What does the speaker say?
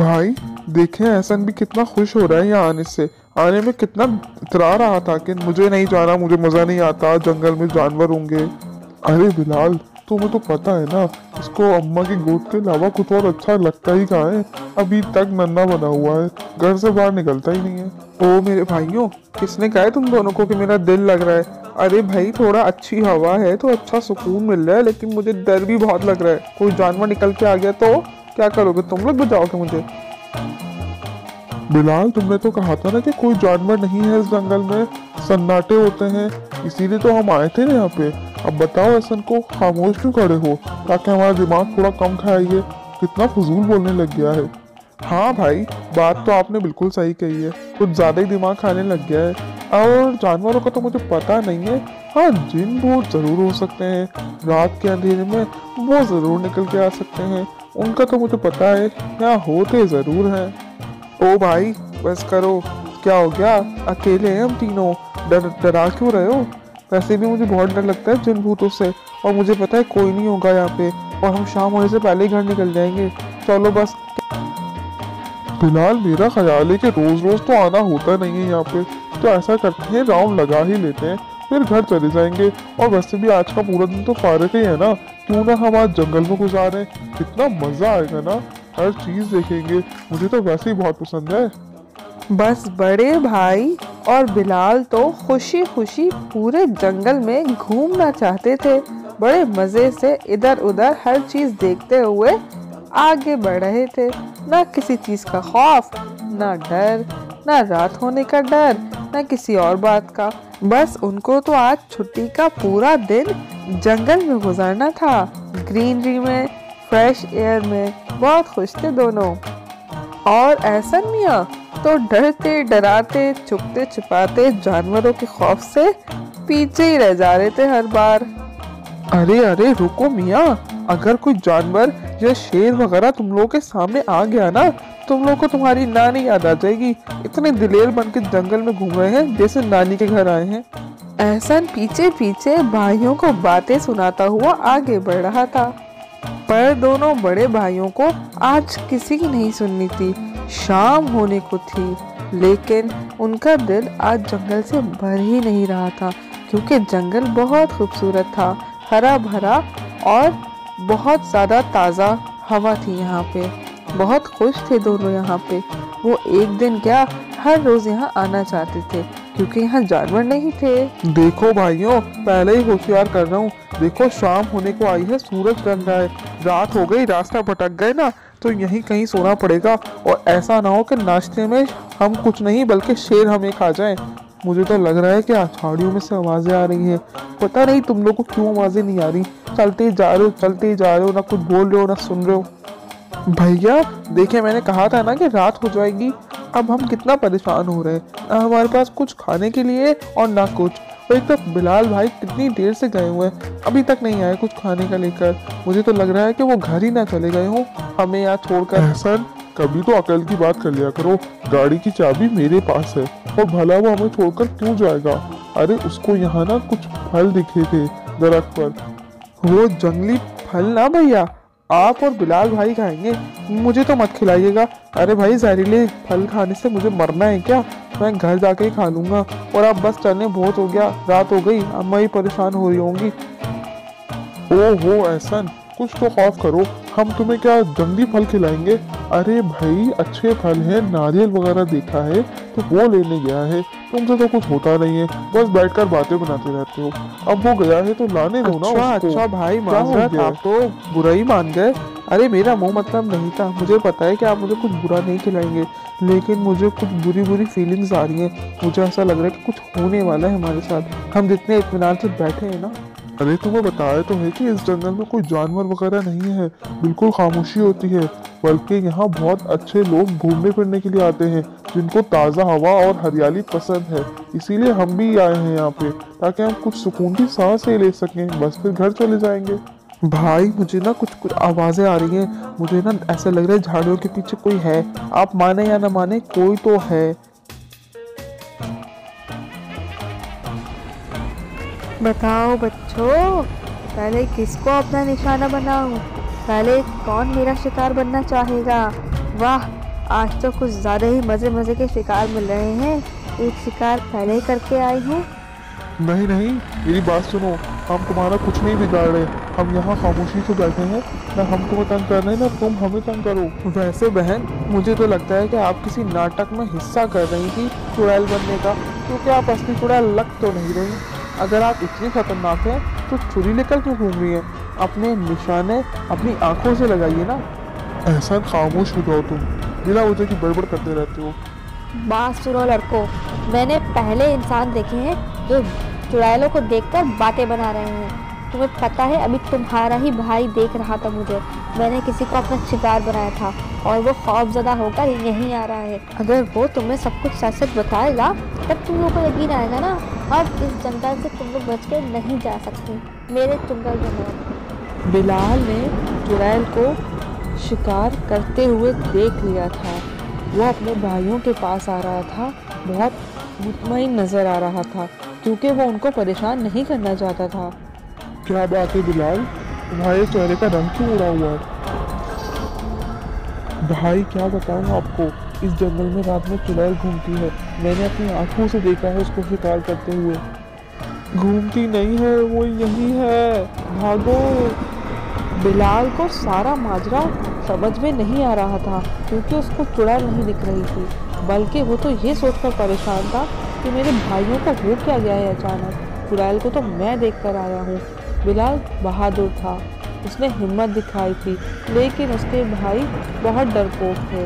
भाई देखें, एहसन भी कितना खुश हो रहा है यहाँ आने से। आने में कितना इतरा रहा था कि मुझे नहीं जाना, मुझे मज़ा नहीं आता, जंगल में जानवर होंगे। अरे बिलाल, तुम्हें तो पता है ना, इसको अम्मा की गोद के अलावा कुछ और अच्छा लगता ही कहाँ है। अभी तक नन्हा बना हुआ है, घर से बाहर निकलता ही नहीं है। ओ मेरे भाइयों, किसने कहा है तुम दोनों को कि मेरा दिल लग रहा है? अरे भाई, थोड़ा अच्छी हवा है तो अच्छा सुकून मिल रहा है, लेकिन मुझे डर भी बहुत लग रहा है। कोई जानवर निकल के आ गया तो क्या करोगे? तुम लोग बचाओगे मुझे? बिलाल, तुमने तो कहा था ना कि कोई जानवर नहीं है इस जंगल में, सन्नाटे होते हैं, इसीलिए तो हम आए थे यहाँ पे। अब बताओ एहसन को खामोश क्यों खड़े हो, ताकि हमारा दिमाग थोड़ा कम खाइए। कितना फजूल बोलने लग गया है। हाँ भाई, बात तो आपने बिल्कुल सही कही है, कुछ ज़्यादा ही दिमाग खाने लग गया है। और जानवरों का तो मुझे पता नहीं है। हाँ, जिन भूत ज़रूर हो सकते हैं, रात के अंधेरे में वो ज़रूर निकल के आ सकते हैं, उनका तो मुझे पता है, यहाँ होते ज़रूर हैं। ओ भाई बस करो, क्या हो गया? अकेले हैं हम तीनों, डरा क्यों रहे हो? वैसे भी मुझे बहुत डर लगता है जिन भूतों से, और मुझे पता है कोई नहीं होगा यहाँ पे, और हम शाम होने से पहले ही घर निकल जाएंगे। चलो बस। फिलहाल मेरा ख्याल है कि रोज रोज तो आना होता नहीं है यहाँ पे, तो ऐसा करते हैं राउंड लगा ही लेते हैं, फिर घर चले जाएंगे। और वैसे भी आज का पूरा दिन तो फारिग ही है ना, क्यों ना हम आज जंगल में गुजारें, कितना मजा आएगा ना, हर चीज देखेंगे। मुझे तो वैसे ही बहुत पसंद है। बस बड़े भाई और बिलाल तो खुशी खुशी पूरे जंगल में घूमना चाहते थे। बड़े मजे से इधर उधर हर चीज देखते हुए आगे बढ़ रहे थे। ना किसी चीज का खौफ, ना डर, ना रात होने का डर, ना किसी और बात का। बस उनको तो आज छुट्टी का पूरा दिन जंगल में गुजारना था, ग्रीनरी में, फ्रेश एयर में। बहुत खुश थे दोनों। और एहसन मियाँ तो डरते डराते छुपते छुपाते जानवरों के खौफ से पीछे ही रह जा रहे थे हर बार। अरे अरे रुको मियाँ, अगर कोई जानवर या शेर वगैरह तुम लोगों के सामने आ गया ना, तुम लोगों को तुम्हारी नानी याद आ जाएगी। इतने दिलेर बन के जंगल में घूम रहे हैं जैसे नानी के घर आए हैं। एहसन पीछे पीछे भाइयों को बातें सुनाता हुआ आगे बढ़ रहा था, पर दोनों बड़े भाइयों को आज किसी की नहीं सुननी थी। शाम होने को थी, लेकिन उनका दिल आज जंगल से भर ही नहीं रहा था, क्योंकि जंगल बहुत खूबसूरत था, हरा भरा और बहुत ज़्यादा ताज़ा हवा थी यहाँ पे। बहुत खुश थे दोनों यहाँ पे। वो एक दिन क्या, हर रोज़ यहाँ आना चाहते थे, क्योंकि यहाँ जानवर नहीं थे। देखो भाइयों, पहले ही होशियार कर रहा हूँ, देखो शाम होने को आई है, सूरज ढल रहा है, रात हो गई, रास्ता भटक गए ना तो यहीं कहीं सोना पड़ेगा। और ऐसा ना हो कि नाश्ते में हम कुछ नहीं बल्कि शेर हमें खा जाए। मुझे तो लग रहा है कि झाड़ियों में से आवाज़ें आ रही हैं, पता नहीं तुम लोग को क्यों आवाज़ें नहीं आ रही। चलते जा रहे हो, चलते ही जा रहे हो, ना कुछ बोल रहे हो ना सुन रहे हो। भैया देखिए, मैंने कहा था ना कि रात हो जाएगी। अब हम कितना परेशान हो रहे हैं, ना हमारे पास कुछ खाने के लिए और ना कुछ। और एक तो बिलाल भाई कितनी देर से गए हुए हैं, अभी तक नहीं आए कुछ खाने का लेकर। मुझे तो लग रहा है कि वो घर ही ना चले गए हों हमें यहाँ छोड़कर। एहसन, कभी तो अकल की बात कर लिया करो, गाड़ी की चाबी मेरे पास है, और भला वो हमें छोड़कर क्यों जाएगा? अरे उसको यहाँ ना कुछ फल दिखे थे दरख्त पर, वो जंगली फल ना भैया, आप और बिलाल भाई खाएंगे, मुझे तो मत खिलाइएगा। अरे भाई, जहरीले फल खाने से मुझे मरना है क्या? मैं घर जाके ही खा लूंगा। और अब बस चलने, बहुत हो गया, रात हो गई, अम्मा ही परेशान हो रही होंगी। ओहो एहसन, कुछ तो खौफ करो, हम तुम्हें क्या जंगली फल खिलाएंगे? अरे भाई अच्छे फल हैं, नारियल वगैरह देखा है तो वो लेने गया है, तुमसे तो कुछ होता नहीं है, बस बैठकर बातें बनाते रहते हो। अब वो गया है तो लाने दो ना उसको। अच्छा भाई, माजरत, आप तो बुरा ही मान गए। अरे मेरा मुंह मतलब नहीं था, मुझे पता है कि आप मुझे कुछ बुरा नहीं खिलाएंगे, लेकिन मुझे कुछ बुरी बुरी फीलिंग्स आ रही हैं। मुझे ऐसा लग रहा है कि कुछ होने वाला है हमारे साथ, हम जितने इत्मीनान से बैठे हैं ना। अरे तुम्हें बताया तो है कि इस जंगल में कोई जानवर वगैरह नहीं है, बिल्कुल खामोशी होती है, बल्कि यहाँ बहुत अच्छे लोग घूमने फिरने के लिए आते हैं जिनको ताज़ा हवा और हरियाली पसंद है। इसीलिए हम भी आए हैं यहाँ पे, ताकि हम कुछ सुकून की सांस ले सकें, बस फिर घर चले जाएंगे। भाई मुझे ना कुछ कुछ आवाज़ें आ रही हैं, मुझे ना ऐसा लग रहा है झाड़ियों के पीछे कोई है। आप माने या ना माने, कोई तो है। बताओ बच्चों, पहले किसको अपना निशाना बनाऊं? पहले कौन मेरा शिकार बनना चाहेगा? वाह, आज तो कुछ ज़्यादा ही मज़े मज़े के शिकार मिल रहे हैं। एक शिकार पहले ही करके आई हूँ। नहीं नहीं, मेरी बात सुनो, हम तुम्हारा कुछ नहीं बिगाड़ रहे। हम यहाँ खामोशी से बैठे हैं, ना हम तुम्हें तंग कर रहे हैं ना तुम हमें तंग करो। वैसे बहन, मुझे तो लगता है कि आप किसी नाटक में हिस्सा कर रही थी चुड़ैल बनने का, क्योंकि आप असली चुड़ैल लग तो नहीं रही। अगर आप इतनी खतरनाक हैं तो छुरी लेकर क्यों घूम रही हैं? अपने निशाने अपनी आंखों से लगाइए ना। एहसान, खामोश हो जाओ तुम, बिना वजह की बड़बड़ करते रहते हो। बात सुनो लड़कों, मैंने पहले इंसान देखे हैं जो चुड़ैलों को देखकर बातें बना रहे हैं। तुम्हें पता है, अभी तुम्हारा ही भाई देख रहा था मुझे। मैंने किसी को अपना शिकार बनाया था और वो खौफजदा होकर यहीं आ रहा है। अगर वो तुम्हें सब कुछ सच सच बताएगा तब तुम लोगों को यकीन आएगा ना। अब इस जंगल से तुम लोग बच के नहीं जा सकते, मेरे जंगल में हो। बिलाल ने चुड़ैल को शिकार करते हुए देख लिया था। वो अपने भाइयों के पास आ रहा था, बहुत मुतमईन नज़र आ रहा था, क्योंकि वो उनको परेशान नहीं करना चाहता था। क्या बात है बिलाल, तुम्हारे चेहरे का रंग क्यों उड़ा हुआ है? भाई क्या बताऊँ आपको, इस जंगल में रात में चुड़ैल घूमती है। मैंने अपनी आंखों से देखा है उसको शिकार करते हुए। घूमती नहीं है, वो यही है, भागो। बिलाल को सारा माजरा समझ में नहीं आ रहा था, क्योंकि उसको चुड़ैल नहीं दिख रही थी, बल्कि वो तो ये सोचकर परेशान था कि मेरे भाइयों को हो क्या गया है अचानक। चुड़ैल को तो मैं देखकर आया हूँ। बिलाल बहादुर था, उसने हिम्मत दिखाई थी, लेकिन उसके भाई बहुत डरपोक थे।